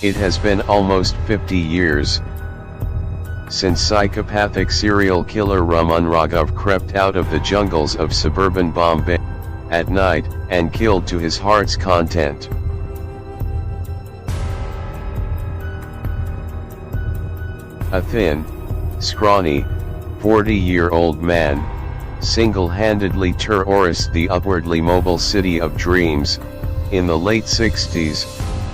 It has been almost 50 years since psychopathic serial killer Raman Raghav crept out of the jungles of suburban Bombay at night and killed to his heart's content. A thin, scrawny, 40-year-old man single-handedly terrorized the upwardly mobile city of dreams in the late 60s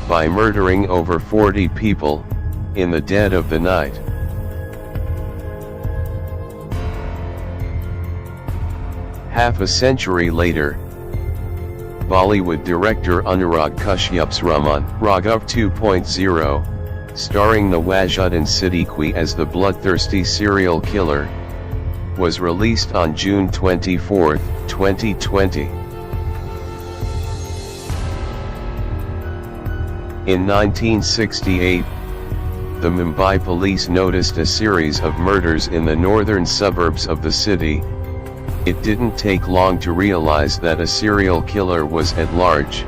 by murdering over 40 people in the dead of the night. Half a century later, Bollywood director Anurag Kashyap's Raman Raghav 2.0, starring Nawazuddin Siddiqui as the bloodthirsty serial killer, was released on June 24, 2020. In 1968, the Mumbai police noticed a series of murders in the northern suburbs of the city. It didn't take long to realize that a serial killer was at large.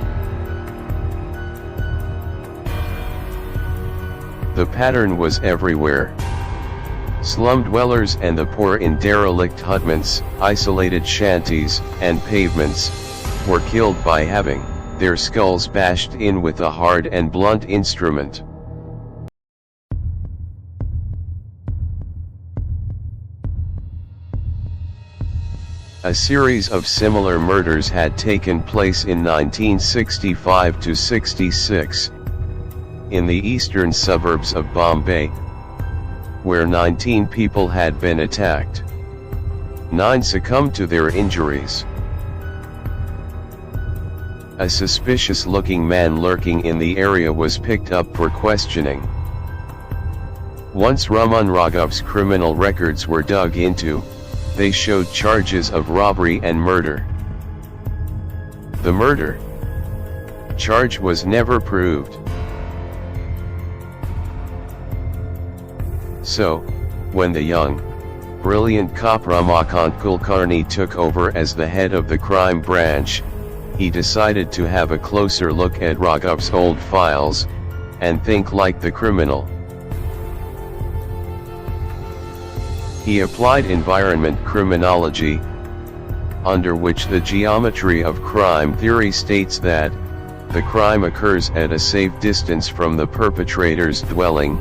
The pattern was everywhere. Slum dwellers and the poor in derelict hutments, isolated shanties, and pavements were killed by having their skulls bashed in with a hard and blunt instrument. A series of similar murders had taken place in 1965 to 66 in the eastern suburbs of Bombay, where 19 people had been attacked. 9 succumbed to their injuries. A suspicious-looking man lurking in the area was picked up for questioning. Once Raman Raghav's criminal records were dug into, they showed charges of robbery and murder. The murder charge was never proved. So, when the young, brilliant cop Ramakant Kulkarni took over as the head of the crime branch, he decided to have a closer look at Raghav's old files, and think like the criminal. He applied environment criminology, under which the geometry of crime theory states that the crime occurs at a safe distance from the perpetrator's dwelling,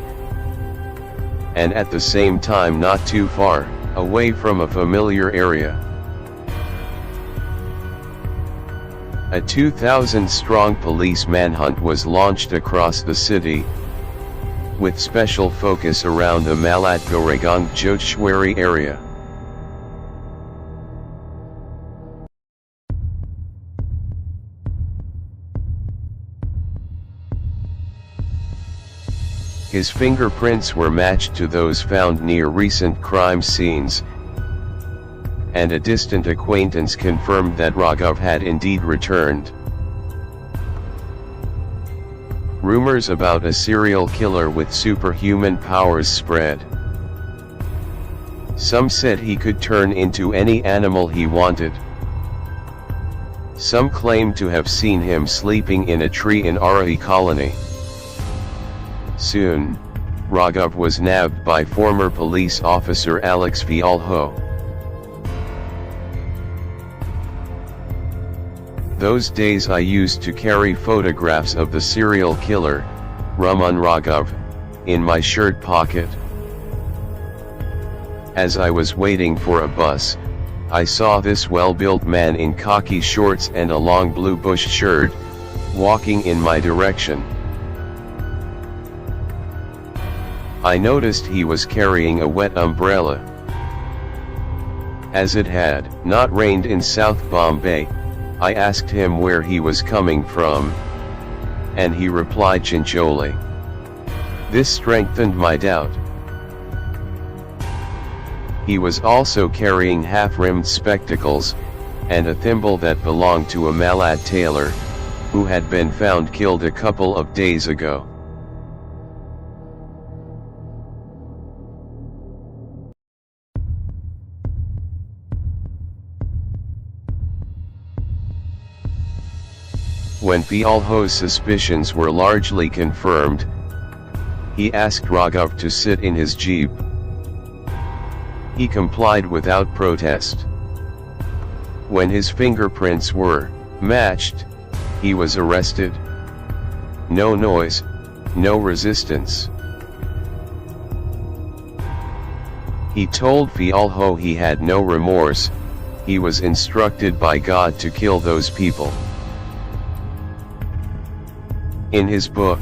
and at the same time not too far away from a familiar area. A 2,000-strong police manhunt was launched across the city, with special focus around the Malatgoregang Joteshwari area. His fingerprints were matched to those found near recent crime scenes, and a distant acquaintance confirmed that Raghav had indeed returned. Rumors about a serial killer with superhuman powers spread. Some said he could turn into any animal he wanted. Some claimed to have seen him sleeping in a tree in Arahi colony. Soon, Raghav was nabbed by former police officer Alex Vialho. Those days I used to carry photographs of the serial killer, Raman Raghav, in my shirt pocket. As I was waiting for a bus, I saw this well-built man in khaki shorts and a long blue bush shirt, walking in my direction. I noticed he was carrying a wet umbrella. As it had not rained in South Bombay, I asked him where he was coming from, and he replied Chincholi. This strengthened my doubt. He was also carrying half-rimmed spectacles, and a thimble that belonged to a Malad tailor, who had been found killed a couple of days ago. When Vialho's suspicions were largely confirmed, he asked Raghav to sit in his jeep. He complied without protest. When his fingerprints were matched, he was arrested. No noise, no resistance. He told Fialho he had no remorse, he was instructed by God to kill those people. In his book,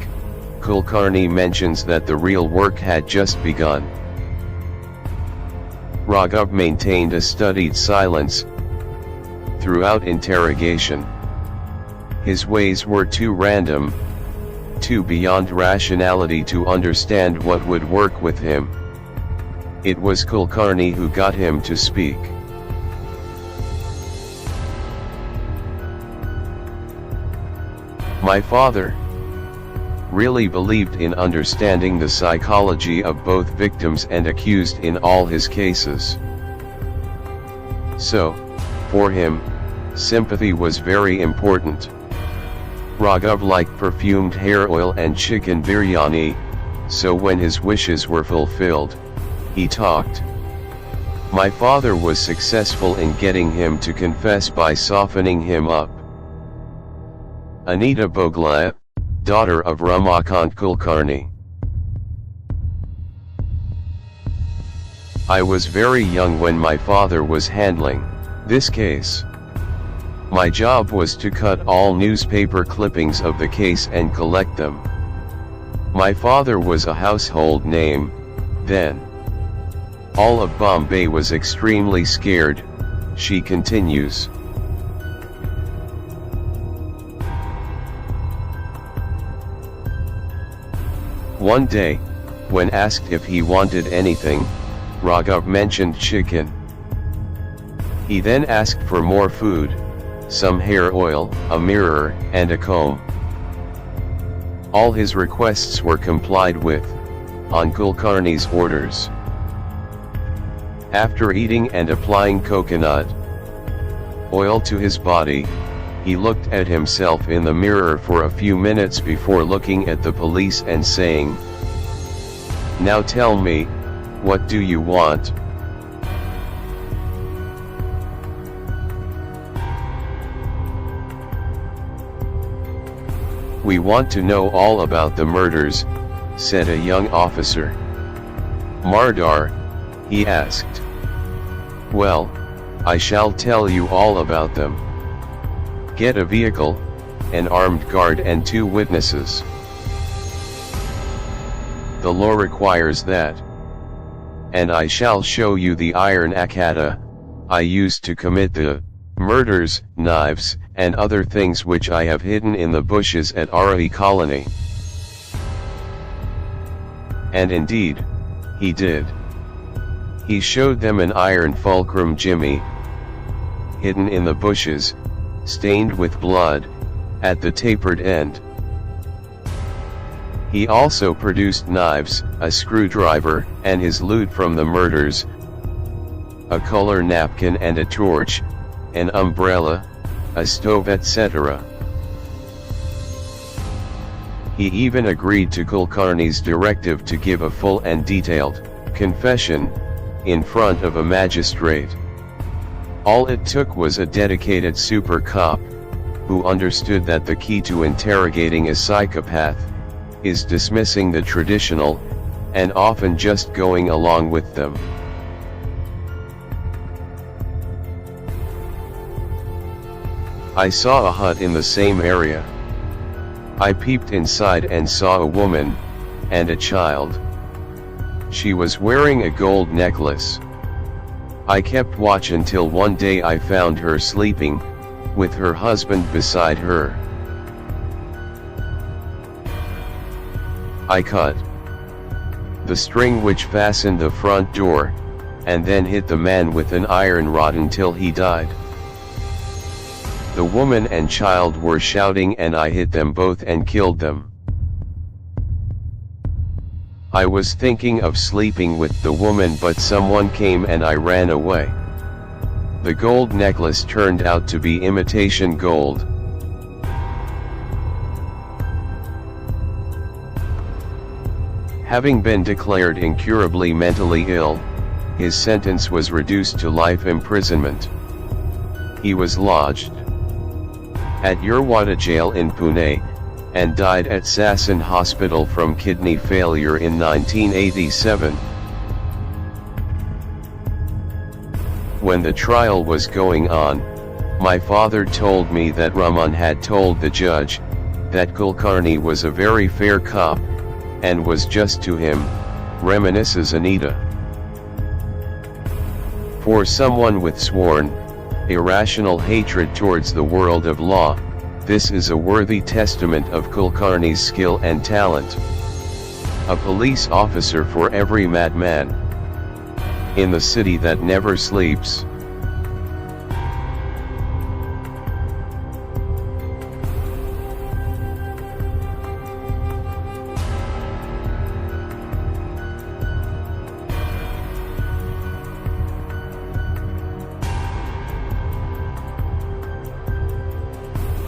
Kulkarni mentions that the real work had just begun. Raghav maintained a studied silence throughout interrogation. His ways were too random, too beyond rationality to understand what would work with him. It was Kulkarni who got him to speak. My father really believed in understanding the psychology of both victims and accused in all his cases. So, for him, sympathy was very important. Raghav liked perfumed hair oil and chicken biryani, so when his wishes were fulfilled, he talked. My father was successful in getting him to confess by softening him up. Anita Boglaya, daughter of Ramakant Kulkarni. I was very young when my father was handling this case. My job was to cut all newspaper clippings of the case and collect them. My father was a household name, then. All of Bombay was extremely scared, she continues. One day, when asked if he wanted anything, Raghav mentioned chicken. He then asked for more food, some hair oil, a mirror, and a comb. All his requests were complied with, on Kulkarni's orders. After eating and applying coconut oil to his body, he looked at himself in the mirror for a few minutes before looking at the police and saying, "Now tell me, what do you want?" "We want to know all about the murders," said a young officer. "Mardar?" he asked. "Well, I shall tell you all about them. Get a vehicle, an armed guard and 2 witnesses. The law requires that. And I shall show you the iron akata I used to commit the murders, knives, and other things which I have hidden in the bushes at Arahi colony." And indeed, he did. He showed them an iron fulcrum jimmy, hidden in the bushes, stained with blood, at the tapered end. He also produced knives, a screwdriver, and his loot from the murders, a color napkin and a torch, an umbrella, a stove, etc. He even agreed to Kulkarni's directive to give a full and detailed confession in front of a magistrate. All it took was a dedicated super cop, who understood that the key to interrogating a psychopath is dismissing the traditional, and often just going along with them. I saw a hut in the same area. I peeped inside and saw a woman, and a child. She was wearing a gold necklace. I kept watch until one day I found her sleeping, with her husband beside her. I cut the string which fastened the front door, and then hit the man with an iron rod until he died. The woman and child were shouting and I hit them both and killed them. I was thinking of sleeping with the woman, but someone came and I ran away. The gold necklace turned out to be imitation gold. Having been declared incurably mentally ill, his sentence was reduced to life imprisonment. He was lodged at Yerwada jail in Pune, and died at Sasson Hospital from kidney failure in 1987. When the trial was going on, my father told me that Raman had told the judge that Kulkarni was a very fair cop, and was just to him, reminisces Anita. For someone with sworn, irrational hatred towards the world of law, this is a worthy testament of Kulkarni's skill and talent. A police officer for every madman in the city that never sleeps.